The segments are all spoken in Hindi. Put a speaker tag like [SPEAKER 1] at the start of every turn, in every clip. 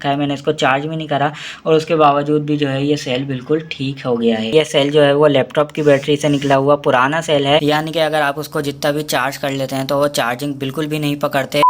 [SPEAKER 1] है, मैंने इसको चार्ज भी नहीं करा और उसके बावजूद भी जो है ये सेल बिल्कुल ठीक हो गया है। ये सेल जो है वो लैपटॉप की बैटरी से निकला हुआ पुराना सेल है, यानी कि अगर आप उसको जितना भी चार्ज कर लेते हैं तो वो चार्जिंग बिल्कुल भी नहीं पकड़ते।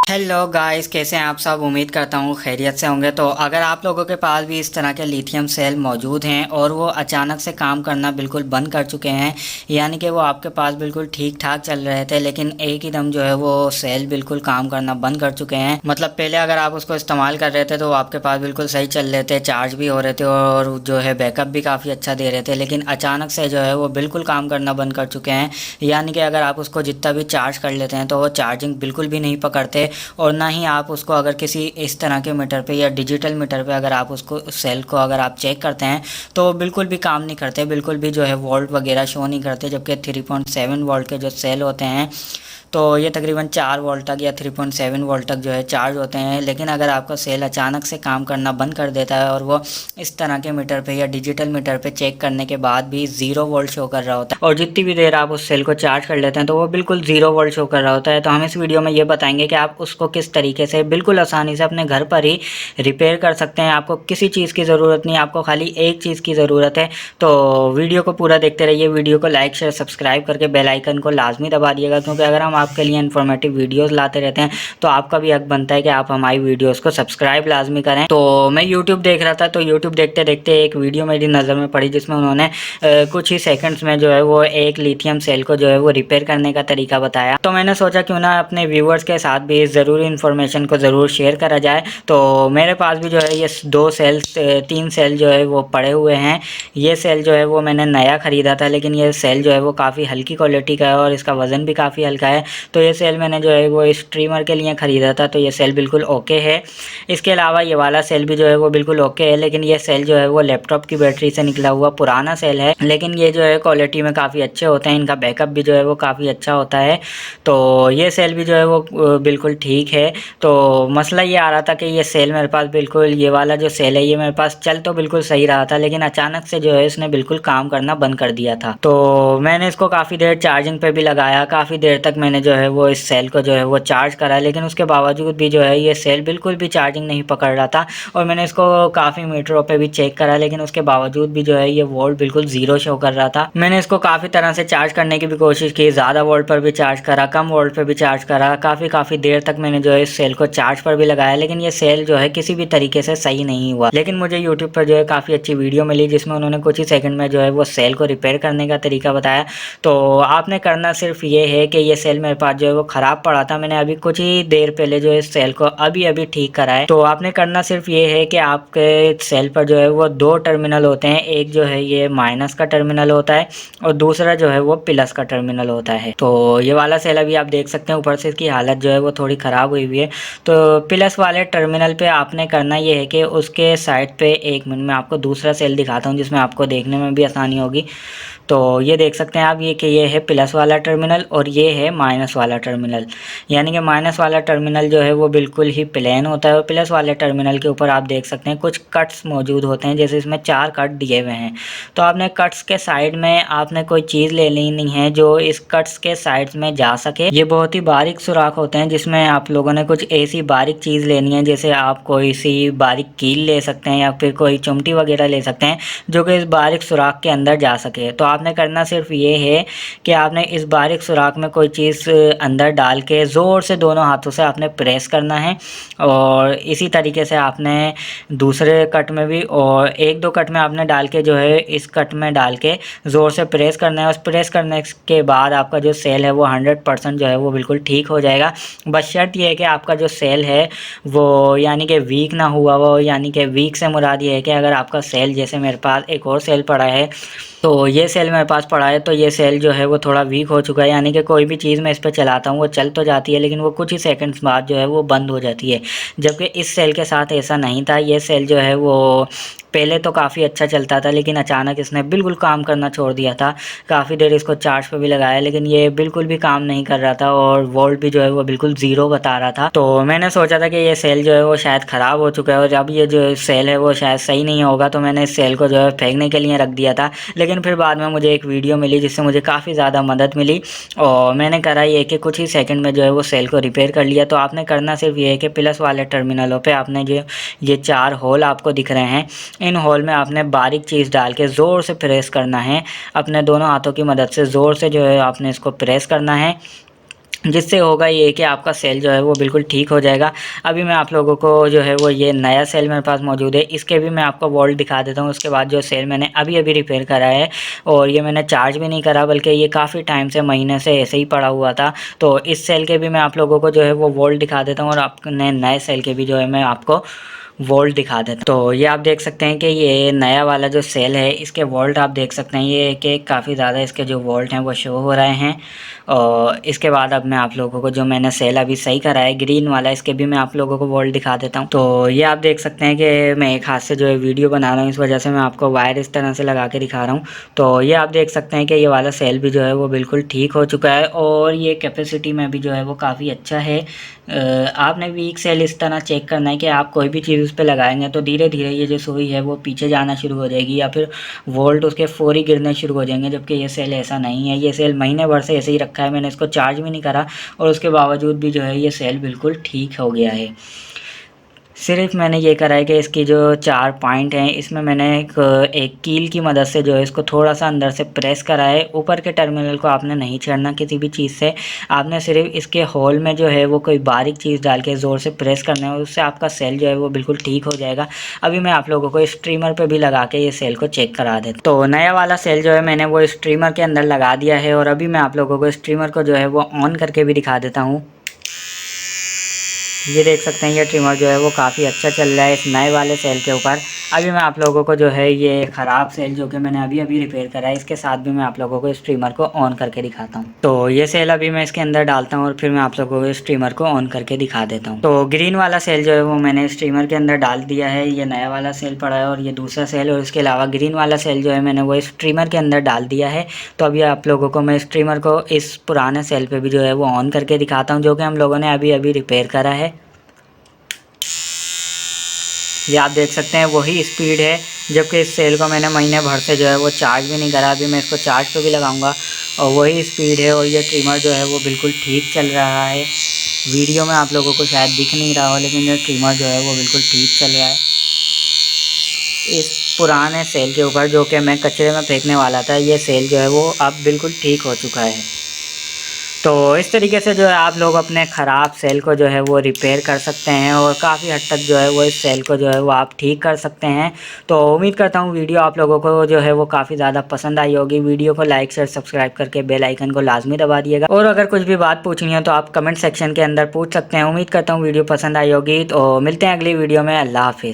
[SPEAKER 1] हेलो गाइस, कैसे हैं आप सब? उम्मीद करता हूँ खैरियत से होंगे। तो अगर आप लोगों के पास भी इस तरह के लिथियम सेल मौजूद हैं और वो अचानक से काम करना बिल्कुल बंद कर चुके हैं, यानी कि वो आपके पास बिल्कुल ठीक ठाक चल रहे थे लेकिन एक ही दम जो है वो सेल बिल्कुल काम करना बंद कर चुके हैं। मतलब पहले अगर आप उसको इस्तेमाल कर रहे थे तो आपके पास बिल्कुल सही चल रहे थे, चार्ज भी हो रहे थे और जो है बैकअप भी काफ़ी अच्छा दे रहे थे, लेकिन अचानक से जो है वो बिल्कुल काम करना बंद कर चुके हैं। यानी कि अगर आप उसको जितना भी चार्ज कर लेते हैं तो वो चार्जिंग बिल्कुल भी नहीं पकड़ते और ना ही आप उसको अगर किसी इस तरह के मीटर पे या डिजिटल मीटर पे अगर आप उसको सेल को अगर आप चेक करते हैं तो बिल्कुल भी काम नहीं करते, बिल्कुल भी जो है वोल्ट वगैरह शो नहीं करते। जबकि 3.7 वोल्ट के जो सेल होते हैं तो ये तकरीबन 4 वोल्ट तक या 3.7 वोल्ट तक जो है चार्ज होते हैं। लेकिन अगर आपका सेल अचानक से काम करना बंद कर देता है और वो इस तरह के मीटर पे या डिजिटल मीटर पे चेक करने के बाद भी 0 वोल्ट शो कर रहा होता है और जितनी भी देर आप उस सेल को चार्ज कर लेते हैं तो वो बिल्कुल 0 वोल्ट शो कर रहा होता है। तो हम इस वीडियो में ये बताएंगे कि आप उसको किस तरीके से बिल्कुल आसानी से अपने घर पर ही रिपेयर कर सकते हैं। आपको किसी चीज़ की ज़रूरत नहीं, आपको खाली एक चीज़ की ज़रूरत है। तो वीडियो को पूरा देखते रहिए, वीडियो को लाइक शेयर सब्सक्राइब करके बेल आइकन को लाजमी दबा दिएगा, क्योंकि अगर हम आपके लिए इन्फॉर्मेटिव वीडियोस लाते रहते हैं तो आपका भी हक बनता है कि आप हमारी वीडियोस को सब्सक्राइब लाजमी करें। तो मैं यूट्यूब देख रहा था तो यूट्यूब देखते देखते एक वीडियो मेरी नज़र में पड़ी जिसमें उन्होंने कुछ ही सेकंड्स में जो है वो एक लिथियम सेल को जो है वो रिपेयर करने का तरीका बताया। तो मैंने सोचा क्यों ना अपने व्यूवर्स के साथ भी इस ज़रूरी इन्फॉर्मेशन को ज़रूर शेयर करा जाए। तो मेरे पास भी जो है ये 3 सेल जो है वो पड़े हुए हैं। ये सेल जो है वो मैंने नया ख़रीदा था, लेकिन ये सेल जो है वो काफ़ी हल्की क्वालिटी का है और इसका वज़न भी काफ़ी हल्का है। तो ये सेल मैंने जो है वो स्ट्रीमर के लिए ख़रीदा था, तो ये सेल बिल्कुल ओके है। इसके अलावा ये वाला सेल भी जो है वो बिल्कुल ओके है, लेकिन ये सेल जो है वो लैपटॉप की बैटरी से निकला हुआ पुराना सेल है, लेकिन ये जो है क्वालिटी में काफ़ी अच्छे होते हैं, इनका बैकअप भी जो है वो काफ़ी अच्छा होता है। तो ये सेल भी जो है वो बिल्कुल ठीक है। तो मसला ये आ रहा था कि ये सेल मेरे पास बिल्कुल, ये वाला जो सेल है ये मेरे पास चल तो बिल्कुल सही रहा था, लेकिन अचानक से जो है इसने बिल्कुल काम करना बंद कर दिया था। तो मैंने इसको काफ़ी देर चार्जिंग पे भी लगाया, काफ़ी देर तक मैंने जो है वो इस सेल को जो है वो चार्ज करा, लेकिन उसके बावजूद भी जो है ये सेल बिल्कुल भी चार्जिंग नहीं पकड़ रहा था। और मैंने इसको काफ़ी मीटरों पे भी चेक करा, लेकिन उसके बावजूद भी जो है ये वोल्ट बिल्कुल 0 शो कर रहा था। मैंने इसको काफ़ी तरह से चार्ज करने की भी कोशिश की, ज़्यादा वोल्ट पर भी चार्ज करा, कम वोल्ट पर भी चार्ज करा, काफ़ी देर तक मैंने जो है इस सेल को चार्ज पर भी लगाया, लेकिन ये सेल जो है किसी भी तरीके से सही नहीं हुआ। लेकिन मुझे यूट्यूब पर जो है काफ़ी अच्छी वीडियो मिली जिसमें उन्होंने कुछ ही सेकंड में जो है वो सेल को रिपेयर करने का तरीका बताया। तो आपने करना सिर्फ ये है कि ये सेल मेरे पास जो है वो ख़राब पड़ा था, मैंने अभी कुछ ही देर पहले जो है इस सेल को अभी ठीक करा है। तो आपने करना सिर्फ ये है कि आपके सेल पर जो है वो 2 टर्मिनल होते हैं, एक जो है ये माइनस का टर्मिनल होता है और दूसरा जो है वो प्लस का टर्मिनल होता है। तो ये वाला सेल अभी आप देख सकते हैं ऊपर से इसकी हालत जो है वो थोड़ी ख़राब हुई है। तो प्लस वाले टर्मिनल पे आपने करना ये है कि उसके साइड पे, एक मिनट में आपको दूसरा सेल दिखाता हूँ जिसमें आपको देखने में भी आसानी होगी। तो ये देख सकते हैं आप ये कि ये है प्लस वाला टर्मिनल और ये है माइनस वाला टर्मिनल। यानी कि माइनस वाला टर्मिनल जो है वो बिल्कुल ही प्लेन होता है और प्लस वाले टर्मिनल के ऊपर आप देख सकते हैं कुछ कट्स मौजूद होते हैं, जैसे इसमें 4 कट दिए हुए हैं। तो आपने कट्स के साइड में आपने कोई चीज़ ले लेनी है जो इस कट्स के साइड्स में जा सके। ये बहुत ही बारीक सुराख होते हैं जिसमें आप लोगों ने कुछ ऐसी बारीक चीज़ लेनी है, जैसे आप कोई सी बारीक कील ले सकते हैं या फिर कोई चिमटी वगैरह ले सकते हैं जो कि इस बारीक सुराख के अंदर जा सके। तो आपने करना सिर्फ ये है कि आपने इस बारीक सुराख में कोई चीज़ अंदर डाल के ज़ोर से दोनों हाथों से आपने प्रेस करना है और इसी तरीके से आपने दूसरे कट में भी और 1-2 कट में आपने डाल के जो है इस कट में डाल के ज़ोर से प्रेस करना है। उस प्रेस करने के बाद आपका जो सेल है वो 100% जो है वो बिल्कुल ठीक हो जाएगा। बस शर्त ये है कि आपका जो सेल है वो यानी कि वीक ना हुआ हो, यानी कि वीक से मुराद ये है कि अगर आपका सेल, जैसे मेरे पास एक और सेल पड़ा है, तो ये सेल मेरे पास पड़ा है, तो ये सेल जो है वो थोड़ा वीक हो चुका है, यानी कि कोई भी चीज़ मैं इस पर चलाता हूँ वो चल तो जाती है लेकिन वो कुछ ही सेकंड्स बाद जो है वो बंद हो जाती है। जबकि इस सेल के साथ ऐसा नहीं था, ये सेल जो है वो पहले तो काफ़ी अच्छा चलता था, लेकिन अचानक इसने बिल्कुल काम करना छोड़ दिया था। काफ़ी देर इसको चार्ज पे भी लगाया, लेकिन ये बिल्कुल भी काम नहीं कर रहा था और वोल्ट भी जो है वो बिल्कुल ज़ीरो बता रहा था। तो मैंने सोचा था कि ये सेल जो है वो शायद ख़राब हो चुका है और अब ये जो सेल है वो शायद सही नहीं होगा, तो मैंने इस सेल को जो है फेंकने के लिए रख दिया था। लेकिन फिर बाद में मुझे एक वीडियो मिली जिससे मुझे काफ़ी ज़्यादा मदद मिली और मैंने करा ये कि कुछ ही सेकंड में जो है वो सेल को रिपेयर कर लिया। तो आपने करना सिर्फ ये है कि प्लस वाले टर्मिनलों पे आपने जो ये 4 होल आपको दिख रहे हैं, इन होल में आपने बारीक चीज़ डाल के ज़ोर से प्रेस करना है। अपने दोनों हाथों की मदद से ज़ोर से जो है आपने इसको प्रेस करना है, जिससे होगा ये कि आपका सेल जो है वो बिल्कुल ठीक हो जाएगा। अभी मैं आप लोगों को जो है वो ये नया सेल मेरे पास मौजूद है, इसके भी मैं आपको वोल्ट दिखा देता हूँ। उसके बाद जो सेल मैंने अभी अभी रिपेयर करा है और ये मैंने चार्ज भी नहीं करा, बल्कि ये काफ़ी टाइम से, महीने से ऐसे ही पड़ा हुआ था। तो इस सेल के भी मैं आप लोगों को जो है वो वोल्ट दिखा देता हूँ और अपने नए सेल के भी जो है मैं आपको वोल्ट दिखा देता। तो ये आप देख सकते हैं कि ये नया वाला जो सेल है इसके वोल्ट आप देख सकते हैं, ये कि काफ़ी ज़्यादा इसके जो वोल्ट हैं वो शो हो रहे हैं। और इसके बाद अब मैं आप लोगों को जो मैंने सेल अभी सही करा है ग्रीन वाला, इसके भी मैं आप लोगों को वोल्ट दिखा देता हूँ। तो ये आप देख सकते हैं कि मैं एक हाथ से जो है वीडियो बना रहा हूँ, इस वजह से मैं आपको वायर इस तरह से लगा के दिखा रहा हूँ। तो ये आप देख सकते हैं कि ये वाला सेल भी जो है वो बिल्कुल ठीक हो चुका है और ये कैपेसिटी में भी जो है वो काफ़ी अच्छा है। आपने वीक सेल इस तरह चेक करना है कि आप कोई भी चीज़ उस पर लगाएंगे तो धीरे धीरे ये जो सुई है वो पीछे जाना शुरू हो जाएगी या फिर वोल्ट उसके फौरी गिरने शुरू हो जाएंगे, जबकि ये सेल ऐसा नहीं है। ये सेल महीने भर से ऐसे ही रखा है, मैंने इसको चार्ज भी नहीं करा और उसके बावजूद भी जो है ये सेल बिल्कुल ठीक हो गया है। सिर्फ मैंने ये करा है कि इसकी जो 4 पॉइंट हैं इसमें मैंने एक कील की मदद से जो है इसको थोड़ा सा अंदर से प्रेस करा है। ऊपर के टर्मिनल को आपने नहीं छेड़ना किसी भी चीज़ से, आपने सिर्फ इसके होल में जो है वो कोई बारीक चीज़ डाल के ज़ोर से प्रेस करना है और उससे आपका सेल जो है वो बिल्कुल ठीक हो जाएगा। अभी मैं आप लोगों को स्ट्रीमर पर भी लगा के ये सेल को चेक करा देता। तो नया वाला सेल जो है मैंने वो स्ट्रीमर के अंदर लगा दिया है और अभी मैं आप लोगों को स्ट्रीमर को जो है वो ऑन करके भी दिखा देता हूँ। ये देख सकते हैं ये ट्रिमर जो है वो काफ़ी अच्छा चल रहा है इस नए वाले सेल के ऊपर। अभी मैं आप लोगों को जो है ये ख़राब सेल जो कि मैंने अभी अभी रिपेयर करा है इसके साथ भी मैं आप लोगों को इस ट्रिमर को ऑन करके दिखाता हूँ। तो ये सेल अभी मैं इसके अंदर डालता हूँ और फिर मैं आप लोगों को इस ट्रिमर को ऑन करके दिखा देता हूँ। तो ग्रीन वाला सेल जो है वो मैंने इस ट्रिमर के अंदर डाल दिया है, ये नया वाला सेल पड़ा है और ये दूसरा सेल, और इसके अलावा ग्रीन वाला सेल जो है मैंने वो इस ट्रिमर के अंदर डाल दिया है। तो अभी आप लोगों को मैं इस ट्रिमर को इस पुराने सेल पर भी जो है वो ऑन करके दिखाता हूँ, जो कि हम लोगों ने अभी अभी रिपेयर करा है। ये आप देख सकते हैं वही स्पीड है, जबकि इस सेल को मैंने महीने भर से जो है वो चार्ज भी नहीं करा। अभी मैं इसको चार्ज पे भी लगाऊंगा और वही स्पीड है और ये ट्रिमर जो है वो बिल्कुल ठीक चल रहा है। वीडियो में आप लोगों को शायद दिख नहीं रहा हो, लेकिन ये ट्रिमर जो है वो बिल्कुल ठीक चल रहा है इस पुराने सेल के ऊपर, जो कि मैं कचरे में फेंकने वाला था। ये सेल जो है वो अब बिल्कुल ठीक हो चुका है। तो इस तरीके से जो है आप लोग अपने ख़राब सेल को जो है वो रिपेयर कर सकते हैं और काफ़ी हद तक जो है वो इस सेल को जो है वो आप ठीक कर सकते हैं। तो उम्मीद करता हूँ वीडियो आप लोगों को जो है वो काफ़ी ज़्यादा पसंद आई होगी। वीडियो को लाइक शेयर सब्सक्राइब करके बेल आइकन को लाजमी दबा दिएगा और अगर कुछ भी बात पूछनी है तो आप कमेंट सेक्शन के अंदर पूछ सकते हैं। उम्मीद करता हूँ वीडियो पसंद आई होगी। तो मिलते हैं अगली वीडियो में। अल्लाह हाफिज़।